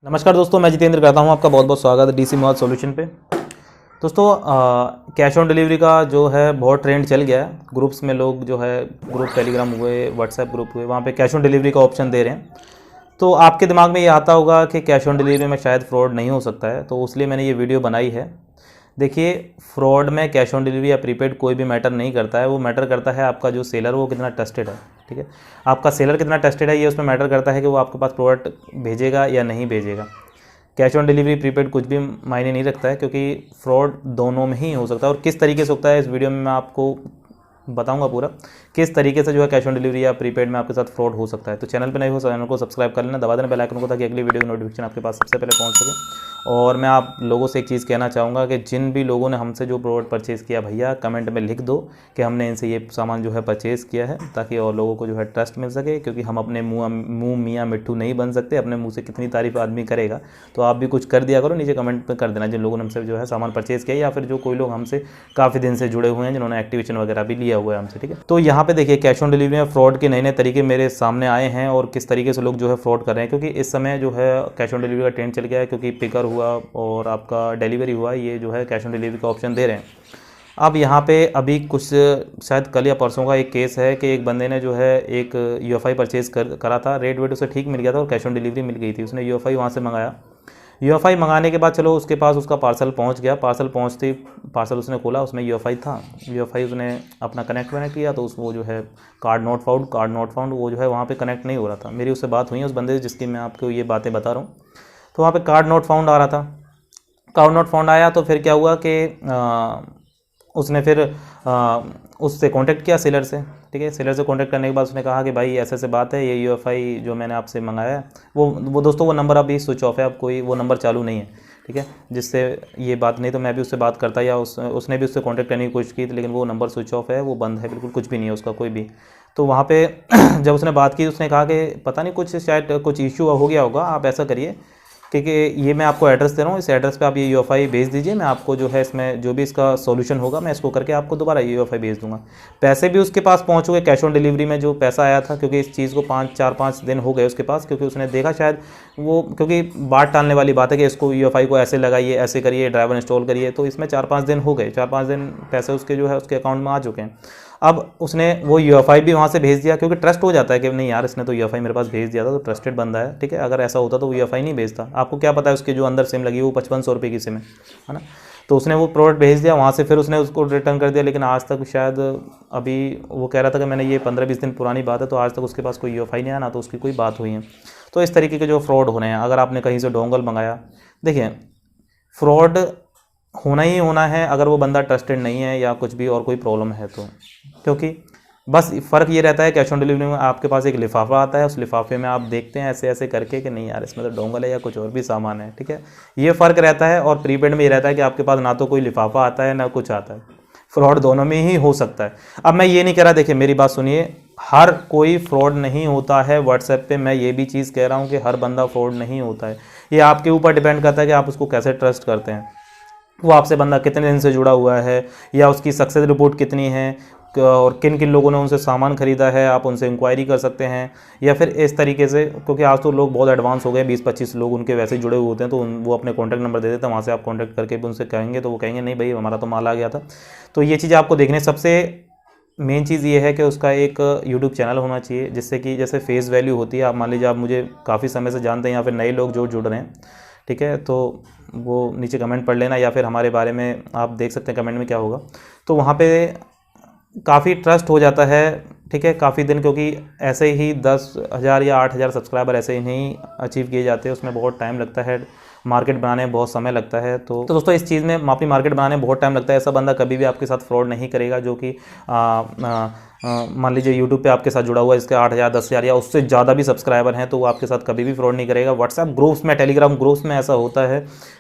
नमस्कार दोस्तों, मैं जितेंद्र करता हूं आपका बहुत बहुत स्वागत है डीसी मोबाइल सॉल्यूशन पे। दोस्तों कैश ऑन डिलीवरी का जो है बहुत ट्रेंड चल गया है। ग्रुप्स में लोग जो है ग्रुप टेलीग्राम हुए, व्हाट्सएप ग्रुप हुए, वहाँ पे कैश ऑन डिलीवरी का ऑप्शन दे रहे हैं। तो आपके दिमाग में ये आता होगा कि कैश ऑन डिलीवरी में शायद फ्रॉड नहीं हो सकता है, तो इसलिए मैंने ये वीडियो बनाई है। देखिए, फ्रॉड में कैश ऑन डिलीवरी या प्रीपेड कोई भी मैटर नहीं करता है। वो मैटर करता है आपका जो सेलर वो कितना ट्रस्टेड है। ठीक है, आपका सेलर कितना ट्रस्टेड है ये उसमें मैटर करता है कि वो आपके पास प्रोडक्ट भेजेगा या नहीं भेजेगा। कैश ऑन डिलीवरी प्रीपेड कुछ भी मायने नहीं रखता है, क्योंकि फ्रॉड दोनों में ही हो सकता है। और किस तरीके से होता है इस वीडियो में मैं आपको बताऊंगा पूरा, किस तरीके से जो है कैश ऑन डिलीवरी या प्रीपेड में आपके साथ फ्रॉड हो सकता है। तो चैनल पे नए हो चैनल को सब्सक्राइब कर लेना, दबा देना बेल आइकन को, ताकि अगली वीडियो की नोटिफिकेशन आपके पास सबसे पहले पहुंच सके। और मैं आप लोगों से एक चीज़ कहना चाहूँगा कि जिन भी लोगों ने हमसे जो प्रोडक्ट परचेज़ किया, भैया कमेंट में लिख दो कि हमने इनसे ये सामान जो है परचेज़ किया है, ताकि और लोगों को जो है ट्रस्ट मिल सके। क्योंकि हम अपने मुँह मियाँ मिट्ठू नहीं बन सकते, अपने मुँह से कितनी तारीफ आदमी करेगा। तो आप भी कुछ कर दिया करो, नीचे कमेंट में कर देना जिन लोगों ने हमसे जो है सामान परचेज़ किया, या फिर जो कोई लोग हमसे काफ़ी दिन से जुड़े हुए हैं, जिन्होंने एक्टिवेशन वगैरह भी लिया हुआ है हमसे। ठीक है, तो यहाँ पे देखिए कैश ऑन डिलीवरी में फ्रॉड के नए नए तरीके मेरे सामने आए हैं और किस तरीके से लोग जो है फ्रॉड कर रहे हैं। क्योंकि इस समय जो है कैश ऑन डिलीवरी का ट्रेंड चल गया है, क्योंकि पिकर हुआ और आपका डिलीवरी हुआ, ये जो है कैश ऑन डिलीवरी का ऑप्शन दे रहे हैं। अब यहाँ पे अभी कुछ शायद कल या परसों का एक केस है कि एक बंदे ने जो है एक यूएफआई परचेज़ करा था, रेट वेट उसे ठीक मिल गया था और कैश ऑन डिलीवरी मिल गई थी। उसने यूएफआई वहाँ से मंगाया। यूएफआई मंगाने के बाद चलो उसके पास उसका पार्सल पहुंच गया। पार्सल उसने खोला, उसमें यूएफआई था। यूएफआई उसने अपना कनेक्ट किया तो वो जो है कार्ड नॉट फाउंड वो जो है वहाँ पे कनेक्ट नहीं हो रहा था। मेरी उससे बात हुई है उस बंदे से जिसकी मैं आपको ये बातें बता रहा हूँ। तो वहाँ पे कार्ड नॉट फाउंड आ रहा था। कार्ड नॉट फाउंड आया तो फिर क्या हुआ कि उसने फिर उससे कांटेक्ट किया, सेलर से। ठीक है, सेलर से कांटेक्ट करने के बाद उसने कहा कि भाई ऐसे ऐसे बात है, ये यूएफआई जो मैंने आपसे मंगाया है वो दोस्तों वो नंबर अभी स्विच ऑफ है, अब कोई वो नंबर चालू नहीं है। ठीक है, जिससे ये बात, नहीं तो मैं भी उससे बात करता, या उसने भी उससे कांटेक्ट करने की कोशिश की, लेकिन वो नंबर स्विच ऑफ है, वो बंद है, बिल्कुल कुछ भी नहीं है उसका कोई भी। तो वहाँ पे जब उसने बात की उसने कहा कि पता नहीं कुछ शायद कुछ इशू हो गया होगा, आप ऐसा करिए क्योंकि ये मैं आपको एड्रेस दे रहा हूँ, इस एड्रेस पे आप ये यूएफआई भेज दीजिए, मैं आपको जो है इसमें जो भी इसका सॉल्यूशन होगा मैं इसको करके आपको दोबारा यूएफआई भेज दूंगा। पैसे भी उसके पास पहुँच गए, कैश ऑन डिलीवरी में जो पैसा आया था, क्योंकि इस चीज़ को 4-5 दिन हो गए उसके पास, क्योंकि उसने देखा शायद वो, क्योंकि बात टालने वाली बात है कि इसको यूएफआई को ऐसे लगाइए, ऐसे करिए, ड्राइवर इंस्टॉल करिए, तो इसमें 4-5 दिन हो गए। 4-5 दिन पैसे उसके जो है उसके अकाउंट में आ चुके हैं। अब उसने वो यूएफआई भी वहाँ से भेज दिया, क्योंकि ट्रस्ट हो जाता है कि नहीं यार इसने तो यूएफआई मेरे पास भेज दिया था, तो ट्रस्टेड बंदा है। ठीक है, अगर ऐसा होता तो वो यूएफआई नहीं भेजता। आपको क्या पता है उसके जो अंदर सिम लगी वो 5500 रुपये की सिम है ना। तो उसने वो प्रोडक्ट भेज दिया, वहाँ से फिर उसने उसको रिटर्न कर दिया, लेकिन आज तक शायद अभी वो कह रहा था कि मैंने ये 15-20 दिन पुरानी बात है, तो आज तक उसके पास कोई यूएफआई नहीं आया, ना तो उसकी कोई बात हुई है। तो इस तरीके के जो फ्रॉड हो रहे हैं, अगर आपने कहीं से डोंगल मंगाया, देखिए फ्रॉड होना ही होना है अगर वो बंदा ट्रस्टेड नहीं है या कुछ भी और कोई प्रॉब्लम है तो। क्योंकि बस फ़र्क ये रहता है कैश ऑन डिलीवरी में आपके पास एक लिफाफा आता है, उस लिफाफे में आप देखते हैं ऐसे ऐसे करके कि नहीं यार इसमें तो डोंगल है या कुछ और भी सामान है। ठीक है, ये फ़र्क रहता है। और प्रीपेड में ये रहता है कि आपके पास ना तो कोई लिफाफा आता है ना कुछ आता है। फ्रॉड दोनों में ही हो सकता है। अब मैं ये नहीं कह रहा, देखिए मेरी बात सुनिए, हर कोई फ्रॉड नहीं होता है व्हाट्सएप पे। मैं ये भी चीज़ कह रहा हूँ कि हर बंदा फ्रॉड नहीं होता है। ये आपके ऊपर डिपेंड करता है कि आप उसको कैसे ट्रस्ट करते हैं। वो आपसे बंदा कितने दिन से जुड़ा हुआ है, या उसकी सक्सेस रिपोर्ट कितनी है, और किन किन लोगों ने उनसे सामान खरीदा है, आप उनसे इंक्वायरी कर सकते हैं। या फिर इस तरीके से, क्योंकि आज तो लोग बहुत एडवांस हो गए, 20-25 लोग उनके वैसे जुड़े हुए होते हैं, तो वो अपने कॉन्टैक्ट नंबर दे देते हैं, वहाँ से आप कॉन्टैक्ट करके भी उनसे कहेंगे तो वो कहेंगे नहीं भाई हमारा तो माल आ गया था। तो ये चीज़ आपको देखने, सबसे मेन चीज़ ये है कि उसका एक यूट्यूब चैनल होना चाहिए, जिससे कि जैसे फेस वैल्यू होती है। आप मान लीजिए आप मुझे काफ़ी समय से जानते हैं, या फिर नए लोग जो जुड़ रहे हैं, ठीक है, तो वो नीचे कमेंट पढ़ लेना, या फिर हमारे बारे में आप देख सकते हैं कमेंट में क्या होगा। तो वहाँ पे काफ़ी ट्रस्ट हो जाता है। ठीक है, काफ़ी दिन, क्योंकि ऐसे ही 10,000 या 8,000 सब्सक्राइबर ऐसे ही नहीं अचीव किए जाते, उसमें बहुत टाइम लगता है, मार्केट बनाने में बहुत समय लगता है। तो दोस्तों इस चीज़ में अपनी मार्केट बनाने में बहुत टाइम लगता है। ऐसा बंदा कभी भी आपके साथ फ्रॉड नहीं करेगा जो कि मान लीजिए यूट्यूब पे आपके साथ जुड़ा हुआ है, इसके 8,000 10,000 या उससे ज़्यादा भी सब्सक्राइबर हैं, तो वो आपके साथ कभी भी फ्रॉड नहीं करेगा। व्हाट्सएप ग्रुप्स में, टेलीग्राम ग्रुप्स में ऐसा होता है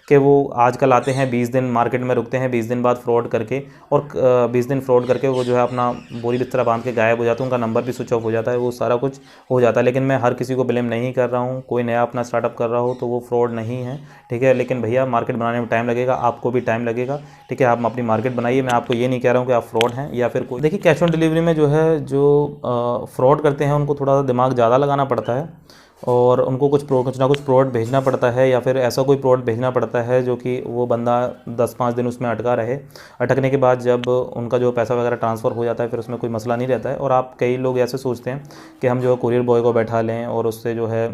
कि वो आजकल आते हैं, 20 दिन मार्केट में रुकते हैं, 20 दिन बाद फ्रॉड करके, और 20 दिन फ्रॉड करके वो जो है अपना बोरी बिस्तर बांध के गायब हो जाते हैं, उनका नंबर भी स्विच ऑफ हो जाता है, वो सारा कुछ हो जाता है। लेकिन मैं हर किसी को ब्लेम नहीं कर रहा हूँ, कोई नया अपना स्टार्टअप कर रहा हो तो वो फ्रॉड नहीं है। ठीक है, लेकिन भैया मार्केट बनाने में टाइम लगेगा, आपको भी टाइम लगेगा। ठीक है, आप अपनी मार्केट बनाइए। मैं आपको ये नहीं कह रहा हूँ कि आप फ्रॉड हैं या फिर कोई। देखिए कैश ऑन डिलीवरी में जो है जो फ्रॉड करते हैं उनको थोड़ा सा दिमाग ज़्यादा लगाना पड़ता है, और उनको कुछ ना कुछ प्रोडक्ट भेजना पड़ता है, या फिर ऐसा कोई प्रोडक्ट भेजना पड़ता है जो कि वो बंदा 10-5 दिन उसमें अटका रहे। अटकने के बाद जब उनका जो पैसा वगैरह ट्रांसफ़र हो जाता है फिर उसमें कोई मसला नहीं रहता है। और आप कई लोग ऐसे सोचते हैं कि हम जो है कुरियर बॉय को बैठा लें और उससे जो है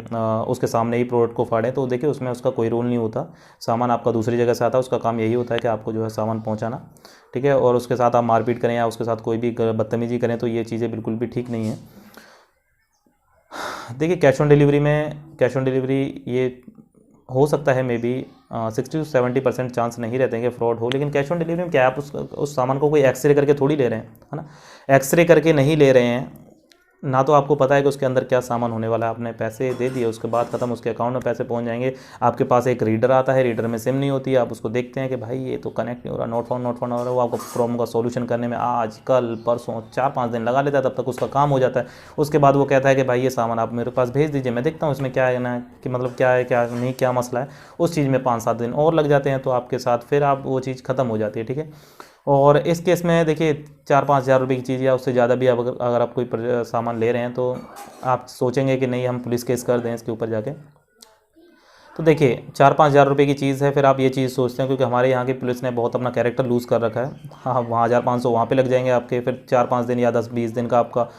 उसके सामने ही प्रोडक्ट को फाड़ें, तो देखिए उसमें उसका कोई रोल नहीं होता। सामान आपका दूसरी जगह से आता है, उसका काम यही होता है कि आपको जो है सामान पहुँचाना, ठीक है। और उसके साथ आप मारपीट करें या उसके साथ कोई भी बदतमीजी करें तो ये चीज़ें बिल्कुल भी ठीक नहीं है। देखिए कैश ऑन डिलीवरी ये हो सकता है मे बी 60 से 70% चांस नहीं रहते हैं कि फ्रॉड हो, लेकिन कैश ऑन डिलीवरी में क्या है, आप उस सामान को कोई एक्सरे करके थोड़ी ले रहे हैं, है ना। एक्सरे करके नहीं ले रहे हैं, ना तो आपको पता है कि उसके अंदर क्या सामान होने वाला है। आपने पैसे दे दिए, उसके बाद ख़त्म, उसके अकाउंट में पैसे पहुंच जाएंगे। आपके पास एक रीडर आता है, रीडर में सिम नहीं होती है, आप उसको देखते हैं कि भाई ये तो कनेक्ट नहीं हो रहा, नोट फाउंड हो रहा है। वो आपको प्रॉब्लम का सोल्यूशन करने में आज कल परसों 4-5 दिन लगा लेता है, तब तक उसका काम हो जाता है। उसके बाद वो कहता है कि भाई ये सामान आप मेरे पास भेज दीजिए, मैं देखता हूँ इसमें क्या है ना, कि मतलब क्या है क्या नहीं, क्या मसला है। उस चीज़ में 5-7 दिन और लग जाते हैं, तो आपके साथ फिर आप वो चीज़ ख़त्म हो जाती है, ठीक है। और इस केस में देखिए 4-5 हज़ार रुपये की चीज़ या उससे ज़्यादा भी अगर आप कोई सामान ले रहे हैं तो आप सोचेंगे कि नहीं हम पुलिस केस कर दें इसके ऊपर जाके। तो देखिए 4-5 हज़ार रुपये की चीज़ है, फिर आप ये चीज़ सोचते हैं, क्योंकि हमारे यहाँ की पुलिस ने बहुत अपना कैरेक्टर लूज़ कर रखा है। हाँ, वहाँ 1500 वहाँ पे लग जाएंगे आपके, फिर 4-5 दिन या 10-20 दिन का आपका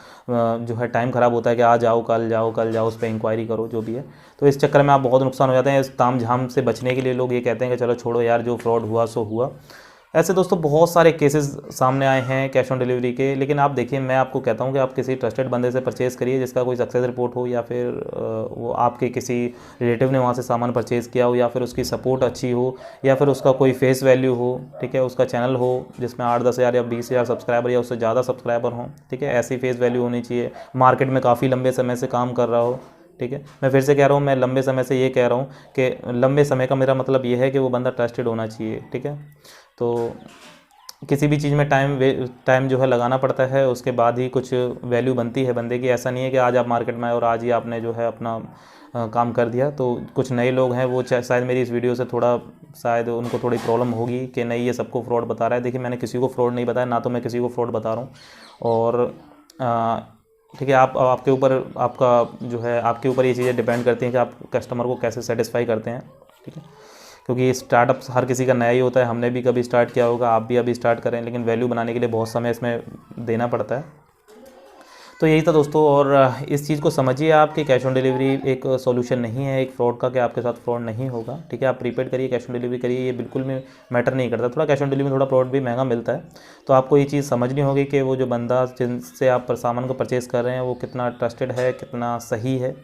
जो है टाइम ख़राब होता है कि आज आओ कल जाओ उस पर इंक्वायरी करो जो भी है। तो इस चक्कर में आप बहुत नुकसान हो जाते हैं। इस ताम झाम से बचने के लिए लोग ये कहते हैं कि चलो छोड़ो यार, जो फ्रॉड हुआ सो हुआ। ऐसे दोस्तों बहुत सारे केसेस सामने आए हैं कैश ऑन डिलीवरी के, लेकिन आप देखिए मैं आपको कहता हूं कि आप किसी ट्रस्टेड बंदे से परचेज़ करिए जिसका कोई सक्सेस रिपोर्ट हो, या फिर वो आपके किसी रिलेटिव ने वहां से सामान परचेज़ किया हो, या फिर उसकी सपोर्ट अच्छी हो, या फिर उसका कोई फेस वैल्यू हो, ठीक है। उसका चैनल हो जिसमें 8-10 हज़ार या 20 हज़ार सब्सक्राइबर या उससे ज़्यादा सब्सक्राइबर हों, ठीक है। ऐसी फेस वैल्यू होनी चाहिए, मार्केट में काफ़ी लंबे समय से काम कर रहा हो, ठीक है। मैं फिर से कह रहा हूँ, मैं लंबे समय से ये कह रहा हूँ कि लंबे समय का मेरा मतलब ये है कि वो बंदा ट्रस्टेड होना चाहिए, ठीक है। तो किसी भी चीज़ में टाइम जो है लगाना पड़ता है, उसके बाद ही कुछ वैल्यू बनती है बंदे की। ऐसा नहीं है कि आज आप मार्केट में आए और आज ही आपने जो है अपना काम कर दिया। तो कुछ नए लोग हैं, वो शायद मेरी इस वीडियो से थोड़ा शायद उनको थोड़ी प्रॉब्लम होगी कि नहीं ये सबको फ्रॉड बता रहा है। देखिए मैंने किसी को फ्रॉड नहीं बताया, ना तो मैं किसी को फ्रॉड बता रहा हूँ। और ठीक है, आपके ऊपर आपका जो है आपके ऊपर ये चीज़ें डिपेंड करती हैं कि आप कस्टमर को कैसे सेटिस्फाई करते हैं, ठीक है। क्योंकि स्टार्टअप हर किसी का नया ही होता है, हमने भी कभी स्टार्ट किया होगा, आप भी अभी स्टार्ट करें, लेकिन वैल्यू बनाने के लिए बहुत समय इसमें देना पड़ता है। तो यही था दोस्तों, और इस चीज़ को समझिए आप कि कैश ऑन डिलीवरी एक सॉल्यूशन नहीं है एक फ्रॉड का, कि आपके साथ फ्रॉड नहीं होगा, ठीक है। आप प्रीपेड करिए, कैश ऑन डिलीवरी करिए, ये बिल्कुल भी मैटर नहीं करता। थोड़ा कैश ऑन डिलीवरी में थोड़ा प्रोडक्ट भी महंगा मिलता है, तो आपको ये चीज़ समझनी होगी कि वो जो बंदा जिनसे आप सामान को परचेज़ कर रहे हैं वो कितना ट्रस्टेड है, कितना सही है,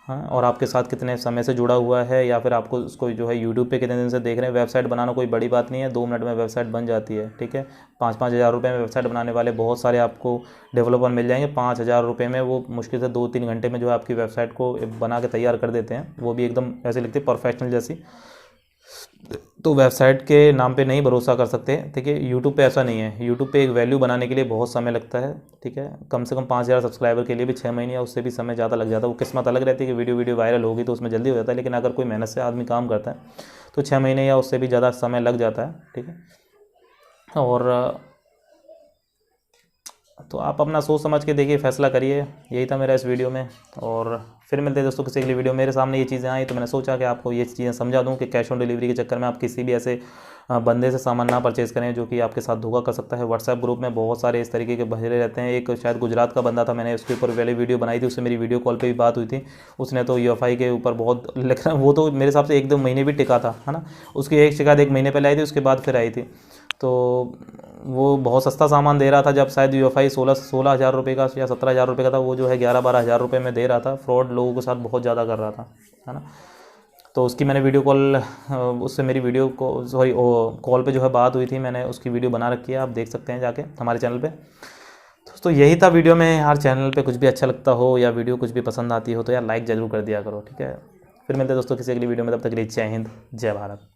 हाँ, और आपके साथ कितने समय से जुड़ा हुआ है, या फिर आपको उसको जो है यूट्यूब पे कितने दिन से देख रहे हैं। वेबसाइट बनाना कोई बड़ी बात नहीं है, 2 मिनट में वेबसाइट बन जाती है, ठीक है। 5-5 हज़ार रुपये में वेबसाइट बनाने वाले बहुत सारे आपको डेवलपर मिल जाएंगे। 5 हज़ार रुपये में वो मुश्किल से 2-3 घंटे में जो है आपकी वेबसाइट को बना के तैयार कर देते हैं, वो भी एकदम ऐसे लिखते हैं प्रोफेशनल जैसी। तो वेबसाइट के नाम पे नहीं भरोसा कर सकते, ठीक है। यूट्यूब पे ऐसा नहीं है, यूट्यूब पे एक वैल्यू बनाने के लिए बहुत समय लगता है, ठीक है। कम से कम 5 हज़ार सब्सक्राइबर के लिए भी 6 महीने या उससे भी समय ज़्यादा लग जाता है। वो किस्मत अलग रहती है कि वीडियो वायरल होगी तो उसमें जल्दी हो जाता है, लेकिन अगर कोई मेहनत से आदमी काम करता है तो 6 महीने या उससे भी ज़्यादा समय लग जाता है, ठीक है। और तो आप अपना सोच समझ के देखिए, फैसला करिए। यही था मेरा इस वीडियो में, और फिर मिलते हैं दोस्तों किसी अगली वीडियो। मेरे सामने ये चीज़ें आई तो मैंने सोचा कि आपको ये चीज़ें समझा दूं कि कैश ऑन डिलीवरी के चक्कर में आप किसी भी ऐसे बंदे से सामान ना परचेज़ करें जो कि आपके साथ धोखा कर सकता है। व्हाट्सएप ग्रुप में बहुत सारे इस तरीके के भरे रहते हैं। एक शायद गुजरात का बंदा था, मैंने उसके ऊपर पहले वीडियो बनाई थी, उससे मेरी वीडियो कॉल पे भी बात हुई थी। उसने तो UFI के ऊपर बहुत, लेकिन वो तो मेरे हिसाब से 1-2 महीने भी टिका था, है ना। उसकी एक शिकायत 1 महीने पहले आई थी, उसके बाद फिर आई थी। तो वो बहुत सस्ता सामान दे रहा था, जब शायद UFI 16 हज़ार रुपये का या 17 हज़ार रुपये का था, वो जो है 11-12 हज़ार रुपये में दे रहा था। फ्रॉड लोगों के साथ बहुत ज़्यादा कर रहा था, है ना। तो उसकी मैंने वीडियो कॉल, उससे मेरी वीडियो को सॉरी कॉल पे जो है बात हुई थी, मैंने उसकी वीडियो बना रखी है, आप देख सकते हैं जाके हमारे चैनल पे। दोस्तों यही था वीडियो में। यार चैनल पे कुछ भी अच्छा लगता हो या वीडियो कुछ भी पसंद आती हो तो यार लाइक ज़रूर कर दिया करो, ठीक है। फिर मिलते हैं दोस्तों किसी अगली वीडियो में, तब तक के लिए जय हिंद, जय भारत।